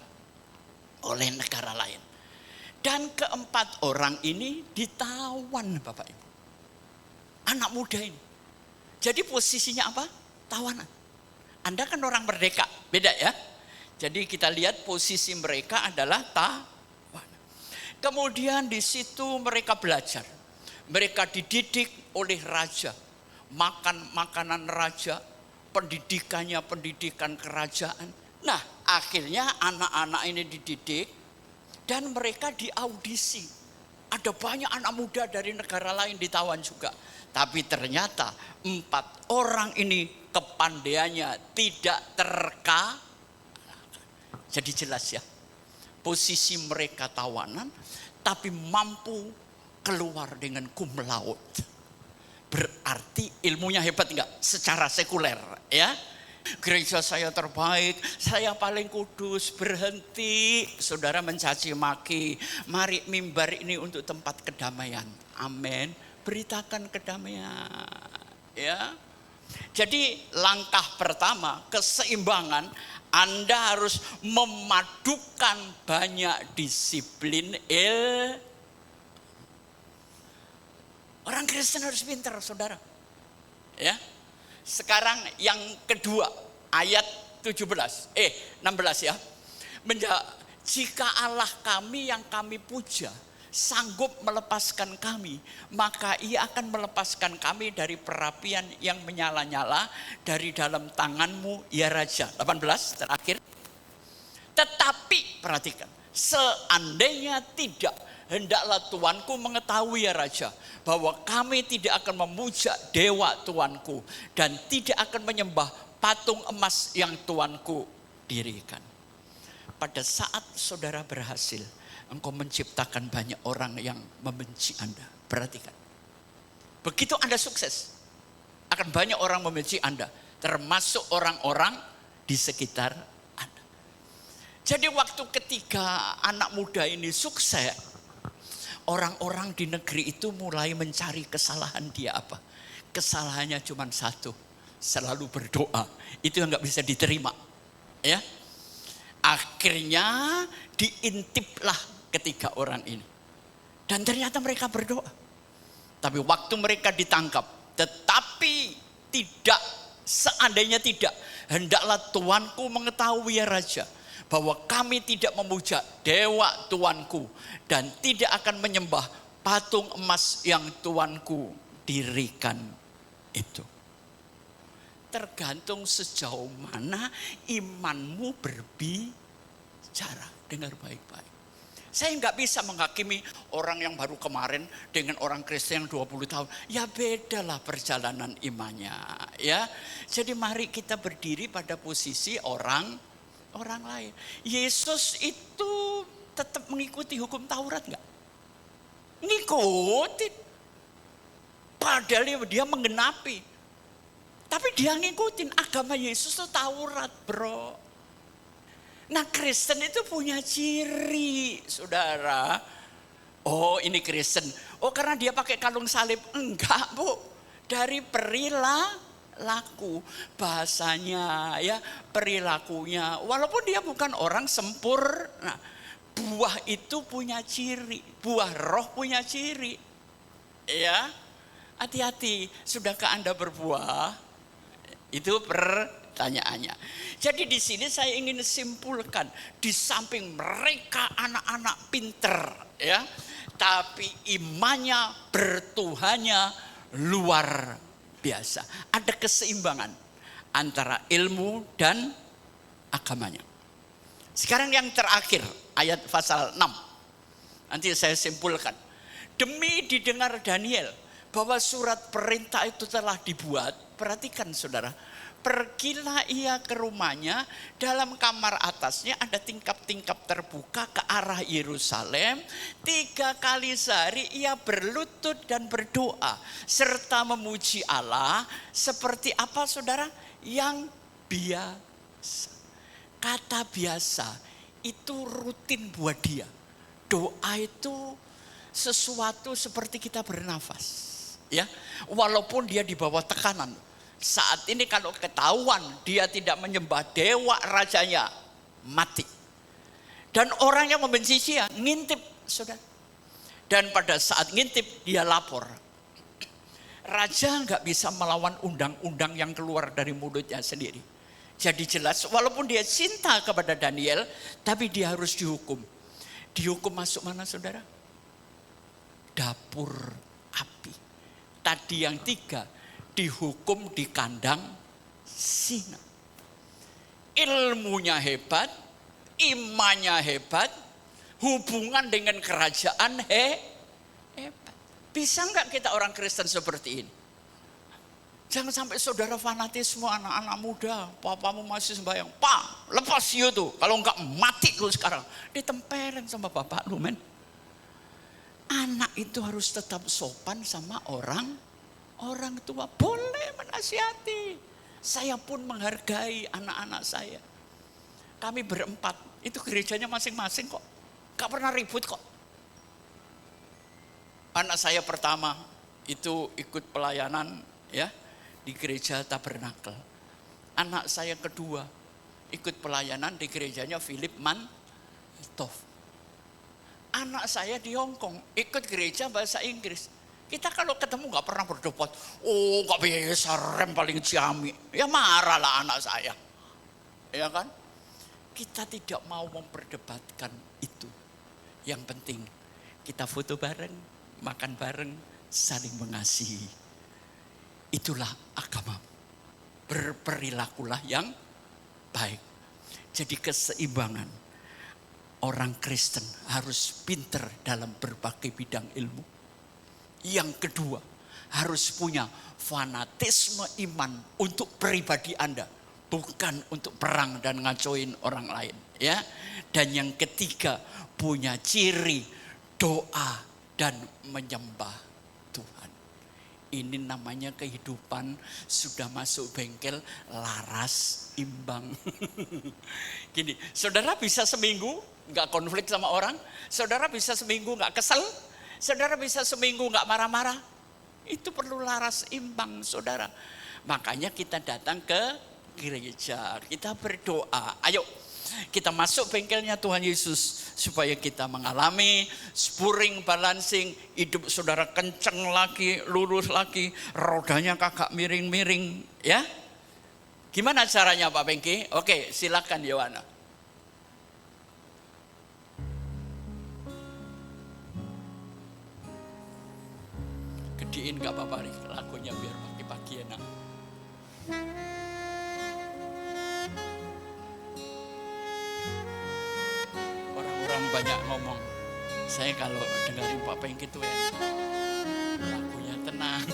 oleh negara lain. Dan keempat orang ini ditawan, Bapak Ibu. Anak muda ini. Jadi posisinya apa? Tawanan. Anda kan orang merdeka, beda ya. Jadi kita lihat posisi mereka adalah tawanan. Kemudian di situ mereka belajar. Mereka dididik oleh raja. Makan makanan raja, pendidikannya pendidikan kerajaan. Nah, akhirnya anak-anak ini dididik dan mereka diaudisi. Ada banyak anak muda dari negara lain ditawan juga. Tapi ternyata 4 orang ini kepandaiannya tidak terkalahkan. Jadi jelas ya, posisi mereka tawanan tapi mampu keluar dengan cum laude. Berarti ilmunya hebat enggak? Secara sekuler ya. Gereja saya terbaik, saya paling kudus, berhenti. Saudara mencaci maki, mari mimbar ini untuk tempat kedamaian. Amin. Beritakan kedamaian. Ya. Jadi langkah pertama, keseimbangan, Anda harus memadukan banyak disiplin Orang Kristen harus pintar, saudara. Ya. Sekarang yang kedua, ayat 16 ya. Jika Allah kami yang kami puja sanggup melepaskan kami, maka Ia akan melepaskan kami dari perapian yang menyala-nyala dari dalam tanganmu, ya Raja. 18 terakhir. Tetapi perhatikan, seandainya tidak, hendaklah Tuanku mengetahui, ya Raja, bahwa kami tidak akan memuja dewa Tuanku dan tidak akan menyembah patung emas yang Tuanku dirikan. Pada saat saudara berhasil, engkau menciptakan banyak orang yang membenci Anda. Perhatikan. Begitu Anda sukses, akan banyak orang membenci Anda, termasuk orang-orang di sekitar Anda. Jadi waktu ketika anak muda ini sukses, orang-orang di negeri itu mulai mencari kesalahan dia apa. Kesalahannya cuma satu, selalu berdoa. Itu yang gak bisa diterima. Ya, akhirnya diintiplah ketiga orang ini. Dan ternyata mereka berdoa. Tapi waktu mereka ditangkap, tetapi tidak, seandainya tidak, hendaklah tuanku mengetahui ya raja, bahwa kami tidak memuja dewa tuanku dan tidak akan menyembah patung emas yang tuanku dirikan itu. Tergantung sejauh mana imanmu berbicara. Dengar baik-baik. Saya nggak bisa menghakimi orang yang baru kemarin dengan orang Kristen yang 20 tahun. Ya bedalah perjalanan imannya. Ya, jadi mari kita berdiri pada posisi orang lain. Yesus itu tetap mengikuti hukum Taurat nggak? Ngikutin. Padahal dia menggenapi. Tapi dia ngikutin agama Yesus itu Taurat, bro. Nah, Kristen itu punya ciri, saudara. Oh, ini Kristen. Oh, karena dia pakai kalung salib. Enggak, Bu. Dari perilaku, bahasanya, ya, perilakunya. Walaupun dia bukan orang sempurna. Buah itu punya ciri. Buah roh punya ciri. Ya, hati-hati. Sudahkah Anda berbuah? Itu pertanyaannya. Jadi di sini saya ingin simpulkan, di samping mereka anak-anak pinter, ya, tapi imannya, bertuhannya luar biasa. Ada keseimbangan antara ilmu dan agamanya. Sekarang yang terakhir, ayat pasal 6. Nanti saya simpulkan. Demi didengar Daniel bahwa surat perintah itu telah dibuat, perhatikan saudara, pergilah ia ke rumahnya, dalam kamar atasnya ada tingkap-tingkap terbuka ke arah Yerusalem. 3 kali sehari ia berlutut dan berdoa, serta memuji Allah. Seperti apa saudara? Yang biasa. Kata biasa itu rutin buat dia. Doa itu sesuatu seperti kita bernafas. Ya, walaupun dia di bawah tekanan. Saat ini kalau ketahuan dia tidak menyembah dewa rajanya, mati. Dan orang yang membenci dia ngintip, saudara. Dan pada saat ngintip dia lapor. Raja nggak bisa melawan undang-undang yang keluar dari mulutnya sendiri. Jadi jelas walaupun dia cinta kepada Daniel, tapi dia harus dihukum. Dihukum masuk mana saudara? Dapur api. Tadi yang 3 dihukum di kandang singa. Ilmunya hebat, imannya hebat, hubungan dengan kerajaan hebat. Bisa enggak kita orang Kristen seperti ini? Jangan sampai saudara fanatisme anak-anak muda, papamu masih sembahyang, Pak lepas you tuh, kalau enggak mati lu sekarang. Ditempelin sama bapak lu men. Anak itu harus tetap sopan sama orang tua. Boleh menasihati. Saya pun menghargai anak-anak saya. Kami berempat, itu gerejanya masing-masing kok. Gak pernah ribut kok. Anak saya pertama itu ikut pelayanan ya di gereja Tabernakel. Anak saya kedua ikut pelayanan di gerejanya Philip Mantov. Anak saya di Hongkong ikut gereja bahasa Inggris. Kita kalau ketemu gak pernah berdebat. Oh gak bisa, rem paling ciami. Ya marahlah anak saya. Ya kan? Kita tidak mau memperdebatkan itu. Yang penting kita foto bareng, makan bareng, saling mengasihi. Itulah agama. Berperilakulah yang baik. Jadi keseimbangan. Orang Kristen harus pinter dalam berbagai bidang ilmu. Yang kedua, harus punya fanatisme iman untuk pribadi Anda. Bukan untuk perang dan ngacoin orang lain. Ya. Dan yang ketiga, punya ciri doa dan menyembah Ini namanya kehidupan sudah masuk bengkel laras imbang. Gini, saudara bisa seminggu nggak konflik sama orang, saudara bisa seminggu nggak kesel, saudara bisa seminggu nggak marah-marah. Itu perlu laras imbang, saudara. Makanya kita datang ke gereja, kita berdoa. Ayo, kita masuk bengkelnya Tuhan Yesus supaya kita mengalami spurring balancing, hidup saudara kenceng lagi, lurus lagi, rodanya kagak miring-miring, ya. Gimana caranya Pak Bengki? Oke, silakan Yohana. Gedein gak apa-apa nih lagunya biar pagi-pagi enak. Orang banyak ngomong, saya kalau dengerin Pak Pengki itu enak, lagunya tenang,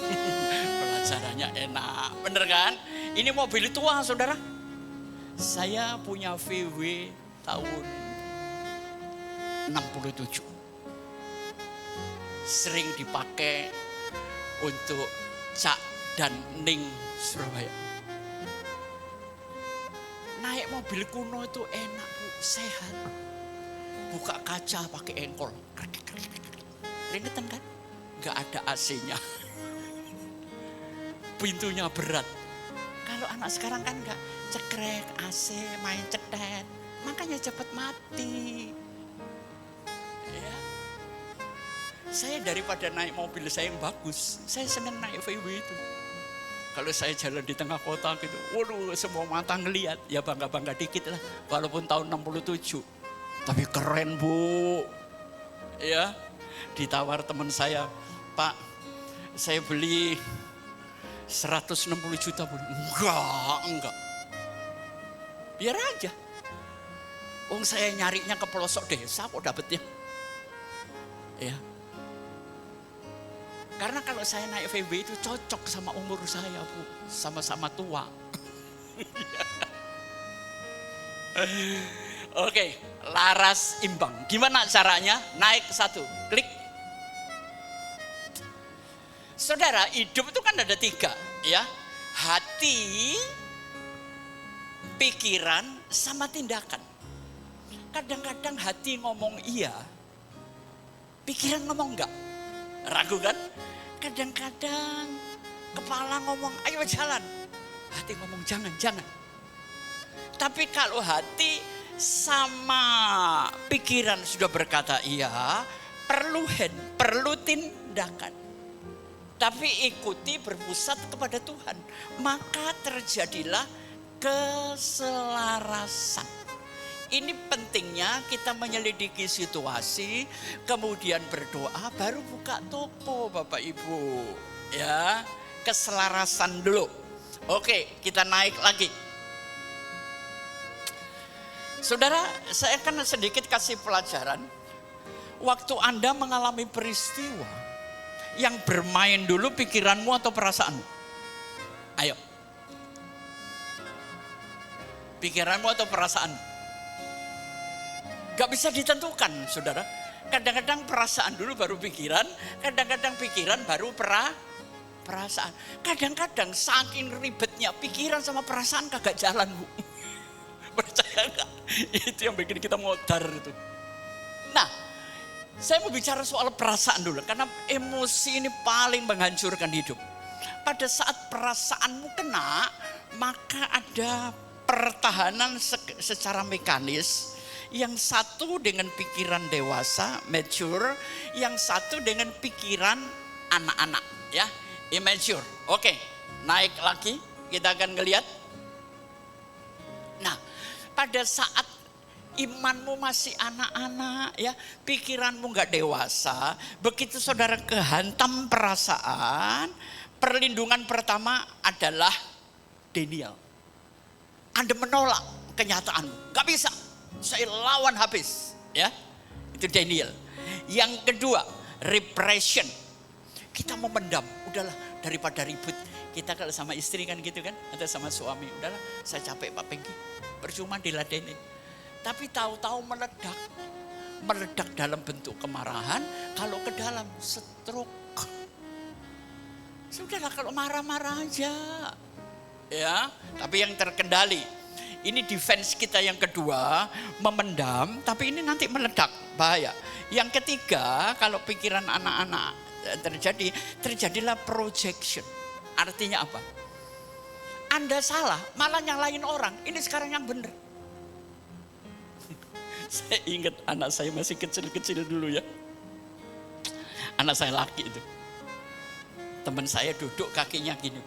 pelajarannya enak, bener kan? Ini mobil tua saudara, saya punya VW tahun 67, sering dipakai untuk Cak dan Ning Surabaya. Naik mobil kuno itu enak Bu, sehat. Buka kaca pakai engkol, ringetan kan? Gak ada AC-nya, pintunya berat. Kalau anak sekarang kan gak cekrek AC, main cetet, makanya cepat mati. Ya. Saya daripada naik mobil saya yang bagus, saya senang naik VW itu. Kalau saya jalan di tengah kota gitu, waduh semua mata ngeliat, ya bangga-bangga dikit lah, walaupun tahun 67. Tapi keren Bu, ya. Ditawar teman saya, Pak, saya beli 160 juta Bu. Enggak. Biar aja. Saya nyarinya ke pelosok desa kok dapetnya. Ya. Karena kalau saya naik VW itu cocok sama umur saya Bu, sama-sama tua. Oke, laras imbang. Gimana caranya? Naik satu, klik. Saudara, hidup itu kan ada 3, ya. Hati, pikiran, sama tindakan. Kadang-kadang hati ngomong iya, pikiran ngomong enggak. Ragu kan? Kadang-kadang kepala ngomong ayo jalan, hati ngomong jangan. Tapi kalau hati sama pikiran sudah berkata iya, perlu tindakan. Tapi ikuti berpusat kepada Tuhan, maka terjadilah keselarasan. Ini pentingnya kita menyelidiki situasi, kemudian berdoa, baru buka toko Bapak Ibu. Ya, keselarasan dulu. Oke, kita naik lagi. Saudara, saya akan sedikit kasih pelajaran. Waktu Anda mengalami peristiwa, yang bermain dulu pikiranmu atau perasaanmu? Ayo. Pikiranmu atau perasaan? Gak bisa ditentukan, saudara. Kadang-kadang perasaan dulu baru pikiran, kadang-kadang pikiran baru perasaan. Kadang-kadang saking ribetnya pikiran sama perasaan kagak jalan Bu. Percaya gak? Itu yang bikin kita modar itu. Nah, saya mau bicara soal perasaan dulu, karena emosi ini paling menghancurkan hidup. Pada saat perasaanmu kena, maka ada pertahanan secara mekanis. Yang satu dengan pikiran dewasa, mature, yang satu dengan pikiran anak-anak, ya, immature. Oke, naik lagi, kita akan ngelihat. Nah, pada saat imanmu masih anak-anak, ya, pikiranmu nggak dewasa, begitu saudara kehantam perasaan, perlindungan pertama adalah denial. Anda menolak kenyataanmu, nggak bisa. Saya lawan habis, ya, itu denial. Yang kedua, repression. Kita memendam, udahlah daripada ribut. Kita kalau sama istri kan gitu kan, atau sama suami, udahlah saya capek Pak Pengki, percuma diladenin. Tapi tahu-tahu meledak dalam bentuk kemarahan, kalau ke dalam stroke. Sudahlah kalau marah-marah aja. Ya, tapi yang terkendali. Ini defense kita yang kedua, memendam, tapi ini nanti meledak, bahaya. Yang ketiga, kalau pikiran anak-anak terjadilah projection. Artinya apa? Anda salah, malah nyalain orang. Ini sekarang yang benar. Saya ingat anak saya masih kecil-kecil dulu ya. Anak saya laki itu. Teman saya duduk kakinya gini.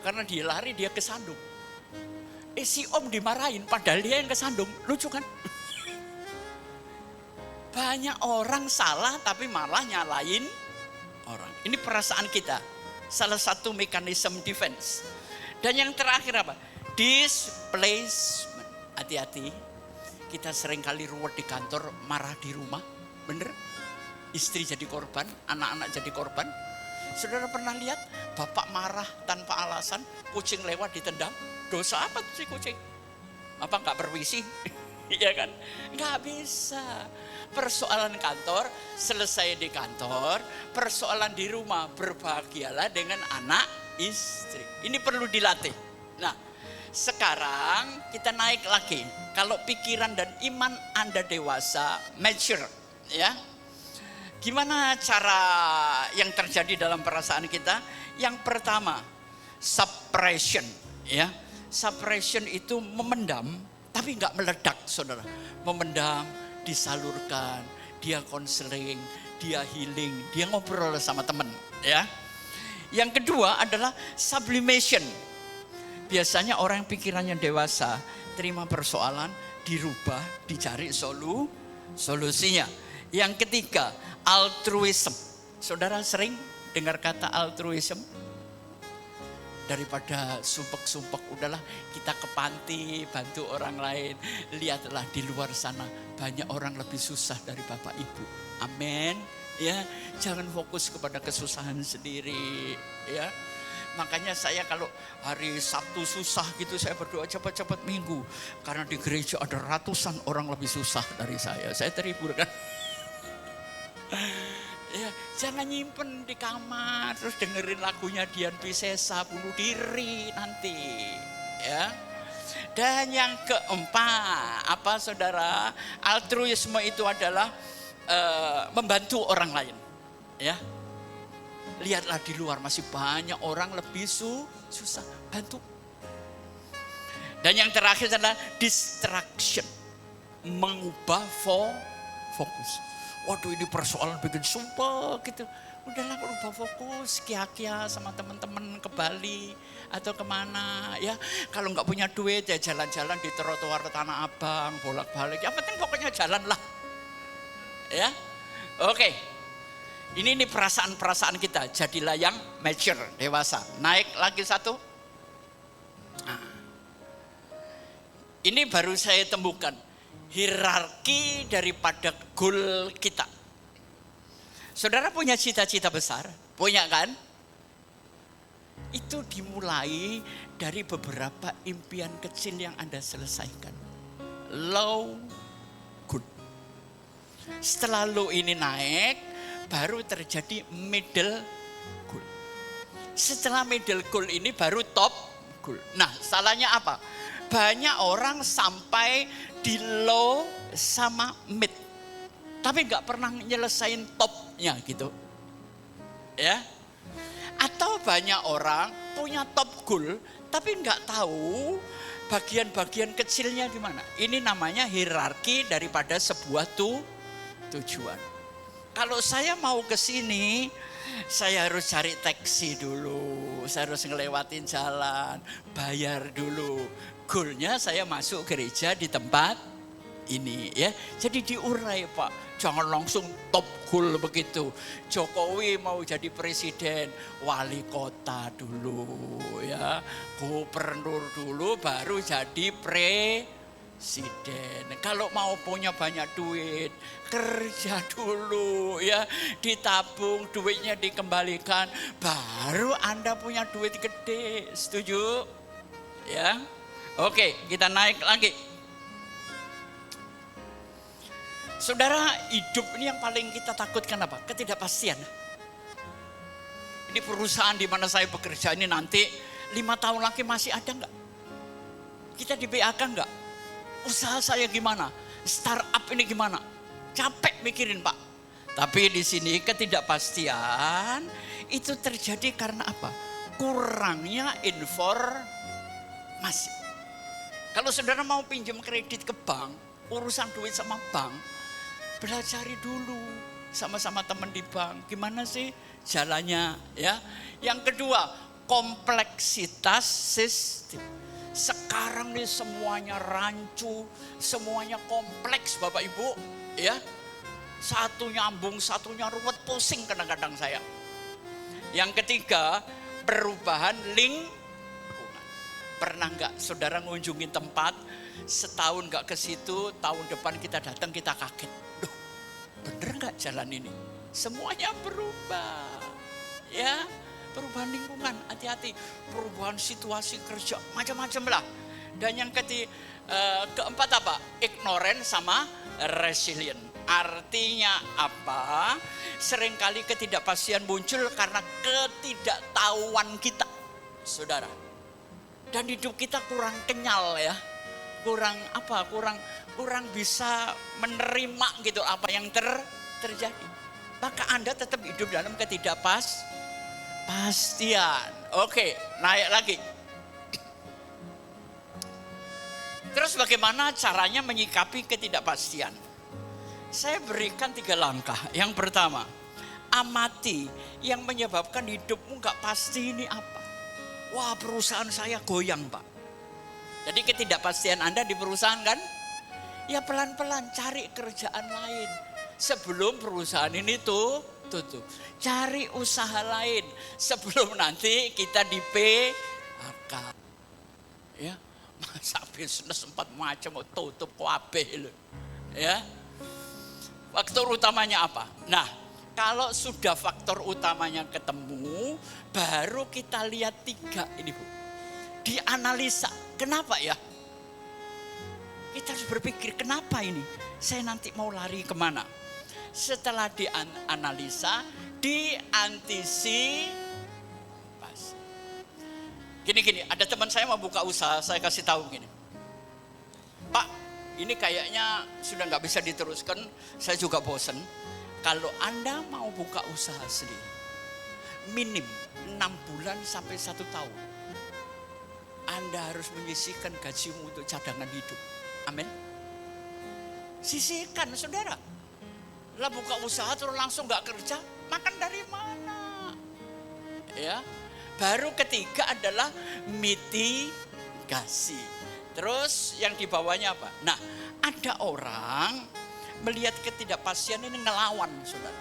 Karena dia lari, dia kesandung. Si om dimarahin, padahal dia yang kesandung. Lucu kan? Banyak orang salah tapi malah nyalain orang. Ini perasaan kita. Salah satu mekanisme defense. Dan yang terakhir apa? Displacement. Hati-hati. Kita seringkali ruwet di kantor, marah di rumah. Bener? Istri jadi korban, anak-anak jadi korban. Saudara pernah lihat bapak marah tanpa alasan, kucing lewat ditendang? Dosa apa tuh si kucing? Apa enggak permisi? Iya kan? Enggak bisa. Persoalan kantor selesai di kantor, persoalan di rumah berbahagialah dengan anak istri. Ini perlu dilatih. Nah, sekarang kita naik lagi. Kalau pikiran dan iman Anda dewasa, mature, ya. Gimana cara yang terjadi dalam perasaan kita? Yang pertama, suppression, ya. Suppression itu memendam, tapi enggak meledak, saudara. Memendam, disalurkan, dia konseling, dia healing, dia ngobrol sama teman, ya. Yang kedua adalah sublimation. Biasanya orang yang pikirannya dewasa, terima persoalan, dirubah, dicari solusinya. Yang ketiga, altruism. Saudara sering dengar kata altruism? Daripada sumpek-sumpek, udahlah kita ke panti, bantu orang lain. Lihatlah di luar sana banyak orang lebih susah dari Bapak Ibu. Amin. Ya, jangan fokus kepada kesusahan sendiri, ya. Makanya saya kalau hari Sabtu susah gitu, saya berdoa cepat-cepat Minggu. Karena di gereja ada ratusan orang lebih susah dari saya. Saya terhibur kan. Ya, jangan nyimpen di kamar terus dengerin lagunya Dian Piscesa bunuh diri nanti, ya. Dan yang keempat, apa saudara? Altruisme itu adalah membantu orang lain, ya. Lihatlah di luar masih banyak orang lebih susah, bantu. Dan yang terakhir adalah distraction, mengubah fokus. Waduh, ini persoalan bikin sumpah gitu. Udahlah, ubah fokus, kia-kia sama teman-teman ke Bali atau kemana, ya. Kalau nggak punya duit ya jalan-jalan di trotoar Tanah Abang, bolak-balik. Yang penting pokoknya jalan lah, ya. Oke, ini perasaan-perasaan kita. Jadilah yang mature, dewasa. Naik lagi satu. Nah, ini baru saya temukan. Hierarki daripada goal kita. Saudara punya cita-cita besar? Punya kan? Itu dimulai dari beberapa impian kecil yang Anda selesaikan. Low, good. Setelah low ini naik, baru terjadi middle goal. Setelah middle goal ini baru top goal. Nah, salahnya apa? Banyak orang sampai di low sama mid, tapi nggak pernah nyelesain topnya gitu, ya. Atau banyak orang punya top goal, tapi nggak tahu bagian-bagian kecilnya di mana. Ini namanya hierarki daripada sebuah tujuan. Kalau saya mau ke sini, saya harus cari taksi dulu, saya harus ngelewatin jalan, bayar dulu. Goalnya saya masuk gereja di tempat ini, ya. Jadi diurai, Pak. Jangan langsung top goal begitu. Jokowi mau jadi presiden, wali kota dulu, ya. Gubernur dulu baru jadi presiden. Kalau mau punya banyak duit, kerja dulu, ya. Ditabung, duitnya dikembalikan, baru Anda punya duit gede. Setuju? Ya. Oke, kita naik lagi. Saudara, hidup ini yang paling kita takutkan apa? Ketidakpastian. Ini perusahaan di mana saya bekerja ini nanti 5 tahun lagi masih ada enggak? Kita di PHK enggak? Usaha saya gimana? Startup ini gimana? Capek mikirin Pak. Tapi di sini ketidakpastian itu terjadi karena apa? Kurangnya informasi. Kalau saudara mau pinjam kredit ke bank, urusan duit sama bank, belajari dulu sama-sama teman di bank. Gimana sih jalannya ya? Yang kedua, kompleksitas sistem. Sekarang nih semuanya rancu, semuanya kompleks Bapak Ibu ya. Satu nyambung, satunya ruwet, pusing kadang-kadang saya. Yang ketiga, perubahan lingkungan. Pernah nggak saudara ngunjungi tempat, setahun nggak ke situ, tahun depan kita datang kita kaget. Duh, bener nggak jalan ini? Semuanya berubah, ya. Perubahan lingkungan, hati-hati. Perubahan situasi kerja, macam-macam lah. Dan yang keempat apa? Ignorant sama resilient. Artinya apa? Seringkali ketidakpastian muncul karena ketidaktahuan kita, saudara. Dan hidup kita kurang kenyal ya, kurang bisa menerima gitu apa yang terjadi. Maka Anda tetap hidup dalam ketidakpastian. Oke, naik lagi. Terus bagaimana caranya menyikapi ketidakpastian? Saya berikan 3 langkah. Yang pertama, amati yang menyebabkan hidupmu gak pasti ini apa. Wah, perusahaan saya goyang Pak. Jadi ketidakpastian Anda di perusahaan kan? Ya pelan-pelan cari kerjaan lain. Sebelum perusahaan ini tutup. Cari usaha lain. Sebelum nanti kita di PHK. Ya, masa bisnis 4 macam mau tutup kabeh loh. Ya. Faktor utamanya apa? Nah, kalau sudah faktor utamanya ketemu, baru kita lihat 3 ini Bu. Dianalisa, kenapa ya? Kita harus berpikir, kenapa ini? Saya nanti mau lari kemana? Setelah dianalisa, diantisipasi. Gini, ada teman saya mau buka usaha, saya kasih tahu gini. Pak, ini kayaknya sudah nggak bisa diteruskan, saya juga bosen. Kalau Anda mau buka usaha sendiri, minim 6 bulan sampai 1 tahun, Anda harus menyisihkan gajimu untuk cadangan hidup. Amin. Sisihkan saudara. Lah buka usaha terus langsung nggak kerja, makan dari mana? Ya. Baru ketiga adalah mitigasi. Terus yang dibawanya apa? Nah, ada orang melihat ketidakpastian ini ngelawan, saudara.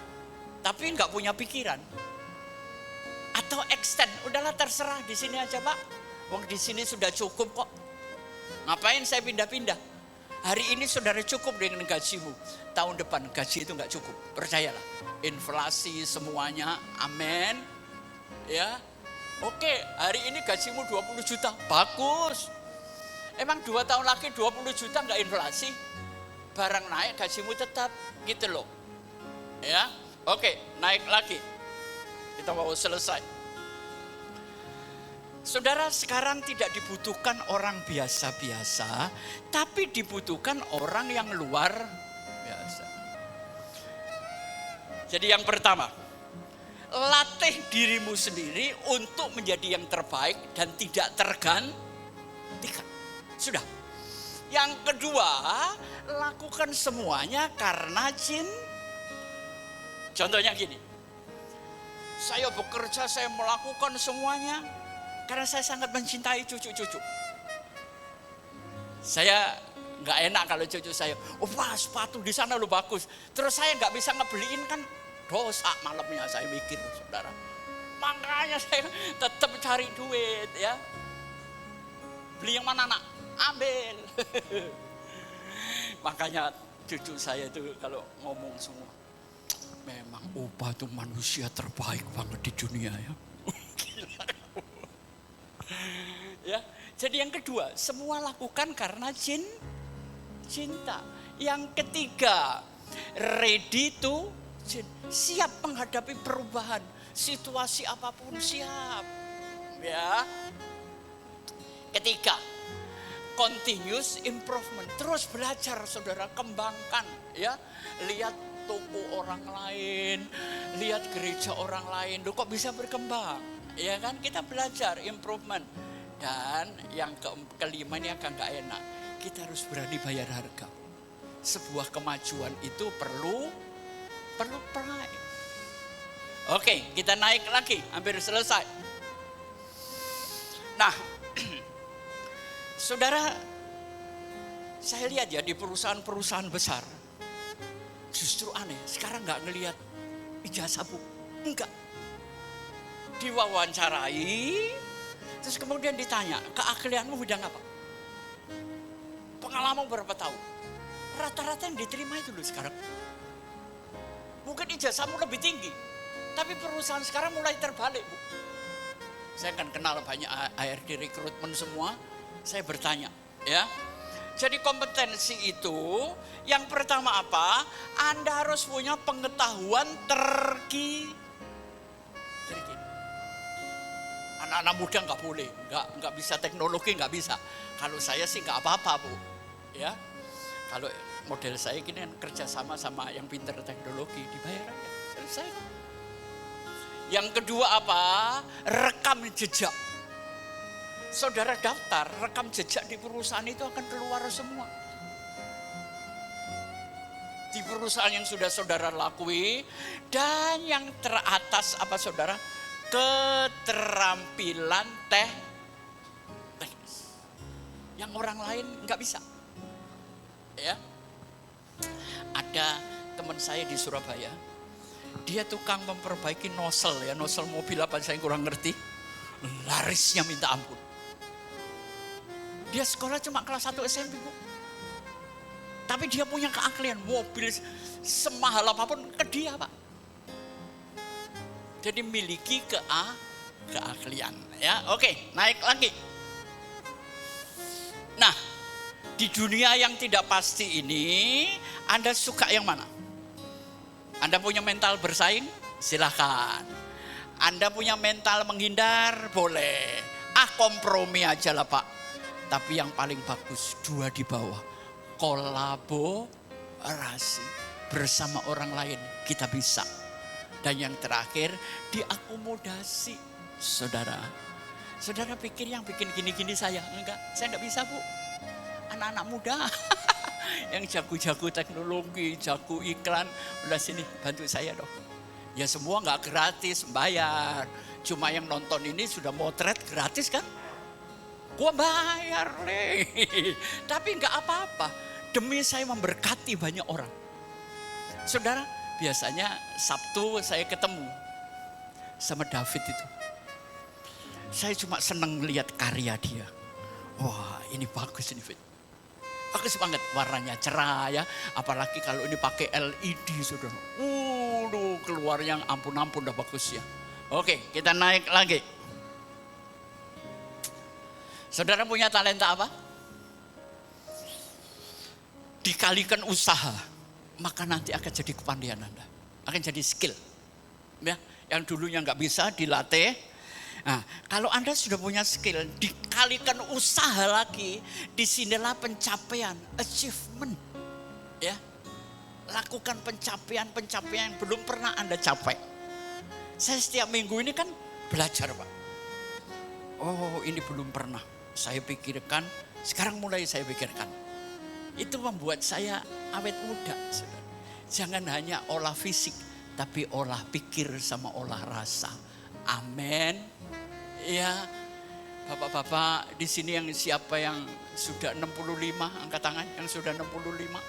Tapi nggak punya pikiran. Atau extend, udahlah terserah di sini aja Pak. Wong di sini sudah cukup kok. Ngapain saya pindah-pindah? Hari ini saudara cukup dengan gajimu. Tahun depan gaji itu nggak cukup. Percayalah. Inflasi semuanya, amin. Ya, oke. Hari ini gajimu 20 juta, bagus. Emang 2 tahun lagi 20 juta nggak inflasi? Barang naik gajimu tetap gitu loh. Ya, oke, naik lagi. Kita mau selesai. Saudara, sekarang tidak dibutuhkan orang biasa-biasa, tapi dibutuhkan orang yang luar biasa. Jadi yang pertama, latih dirimu sendiri untuk menjadi yang terbaik dan tidak tergantikan. Sudah. Yang kedua, lakukan semuanya karena cinta. Contohnya gini. Saya bekerja, saya melakukan semuanya karena saya sangat mencintai cucu-cucu. Saya nggak enak kalau cucu saya, oh Pak, sepatu di sana lo bagus. Terus saya nggak bisa ngebeliin, kan dosa malamnya saya mikir, saudara. Makanya saya tetap cari duit ya. Beli yang mana nak? Ambil. Makanya cucu saya itu kalau ngomong semua, memang Opa tuh manusia terbaik banget di dunia ya. Ya, jadi yang kedua, semua lakukan karena cinta. Yang ketiga, ready to change, siap menghadapi perubahan. situasi apapun siap. Ya. Ketiga, continuous improvement, terus belajar saudara, kembangkan ya. Lihat toko orang lain, lihat gereja orang lain, loh kok bisa berkembang, ya kan? Kita belajar improvement. Dan yang kelima ini agak nggak enak, kita harus berani bayar harga. Sebuah kemajuan itu perlu pride. Oke, kita naik lagi, hampir selesai. Nah, saudara, saya lihat ya di perusahaan-perusahaan besar, justru aneh, sekarang nggak ngelihat ijazah bu, enggak. Diwawancarai, terus kemudian ditanya, keahlianmu bidang apa? Pengalaman berapa tahun? Rata-rata yang diterima itu loh sekarang. Mungkin ijazahmu lebih tinggi, tapi perusahaan sekarang mulai terbalik bu. Saya kan kenal banyak HRD rekrutmen semua. Saya bertanya, ya. Jadi kompetensi itu yang pertama apa? Anda harus punya pengetahuan terkini. Anak-anak muda nggak boleh, nggak bisa teknologi, nggak bisa. Kalau saya sih nggak apa-apa bu, ya. Kalau model saya gini kan kerjasama sama yang pinter teknologi, dibayar aja, selesai. Yang kedua apa? Rekam jejak. Saudara daftar, rekam jejak di perusahaan itu akan keluar semua. Di perusahaan yang sudah saudara lakui. Dan yang teratas apa saudara? Keterampilan teknis. Yang orang lain nggak bisa. Ya. Ada teman saya di Surabaya. Dia tukang memperbaiki nozzle ya, nozzle mobil apa saya kurang ngerti. Larisnya minta ampun. Dia sekolah cuma kelas 1 SMP bu. Tapi dia punya keahlian, mobil semahal apapun ke dia pak. Jadi miliki keahlian ya. Oke, naik lagi. Nah, di dunia yang tidak pasti ini, Anda suka yang mana? Anda punya mental bersaing? Silakan. Anda punya mental menghindar? Boleh. Kompromi aja lah pak. Tapi yang paling bagus, dua di bawah. Kolaborasi. Bersama orang lain kita bisa. Dan yang terakhir, diakomodasi. Saudara. Saudara pikir yang bikin gini-gini saya? Enggak, saya enggak bisa bu. Anak-anak muda. Yang jago-jago teknologi, jago iklan, udah sini bantu saya dong. Ya semua nggak gratis, bayar. Cuma yang nonton ini sudah motret gratis kan? Gua bayar nih. Tapi nggak apa-apa. Demi saya memberkati banyak orang. Saudara, biasanya Sabtu saya ketemu sama David itu. Saya cuma seneng lihat karya dia. Wah, ini bagus ini Fit. Bagus banget, warnanya cerah ya. Apalagi kalau ini pakai LED saudara. Keluar yang ampun-ampun udah bagus ya. Oke, kita naik lagi. Saudara punya talenta apa? Dikalikan usaha, maka nanti akan jadi kepandaian Anda. Akan jadi skill. Ya, yang dulunya nggak bisa dilatih. Nah, kalau Anda sudah punya skill, dikalikan usaha lagi, disinilah pencapaian, achievement. Ya, lakukan pencapaian yang belum pernah Anda capai. Saya setiap minggu ini kan belajar Pak. Oh ini belum pernah saya pikirkan, sekarang mulai saya pikirkan. Itu membuat saya awet muda. Saudara. Jangan hanya olah fisik, tapi olah pikir sama olah rasa. Amin. Ya, bapak-bapak di sini yang siapa yang sudah 65, angkat tangan yang sudah 65.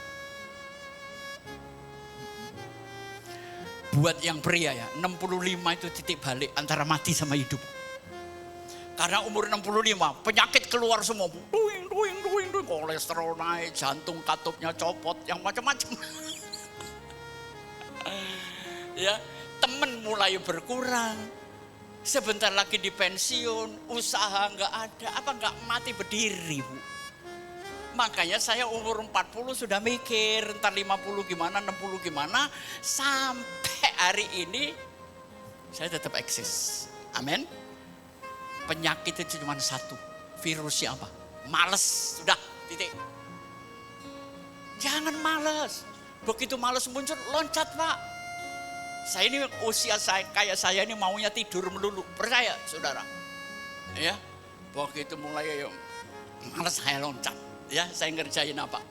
Buat yang pria ya, 65 itu titik balik antara mati sama hidup. Karena umur 65, penyakit keluar semua. Duing, kolesterol naik, jantung katupnya copot, yang macam-macam. Ya, teman mulai berkurang. Sebentar lagi di pensiun, usaha nggak ada, nggak mati berdiri Bu. Makanya saya umur 40 sudah mikir, entar 50 gimana, 60 gimana, sampai hari ini Saya tetap eksis. Amin. Penyakit itu cuma satu. Virusnya apa? Males. Sudah, titik. Jangan males. Begitu males muncul, loncat Pak. Saya ini usia kayak saya ini maunya tidur melulu. Percaya saudara. Ya, begitu mulai males saya loncat. Ya, saya ngerjain apa.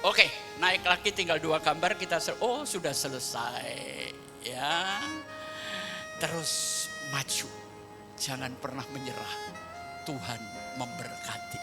Oke, naik lagi tinggal 2 gambar kita. Oh, sudah selesai. Ya, terus maju. Jangan pernah menyerah. Tuhan memberkati.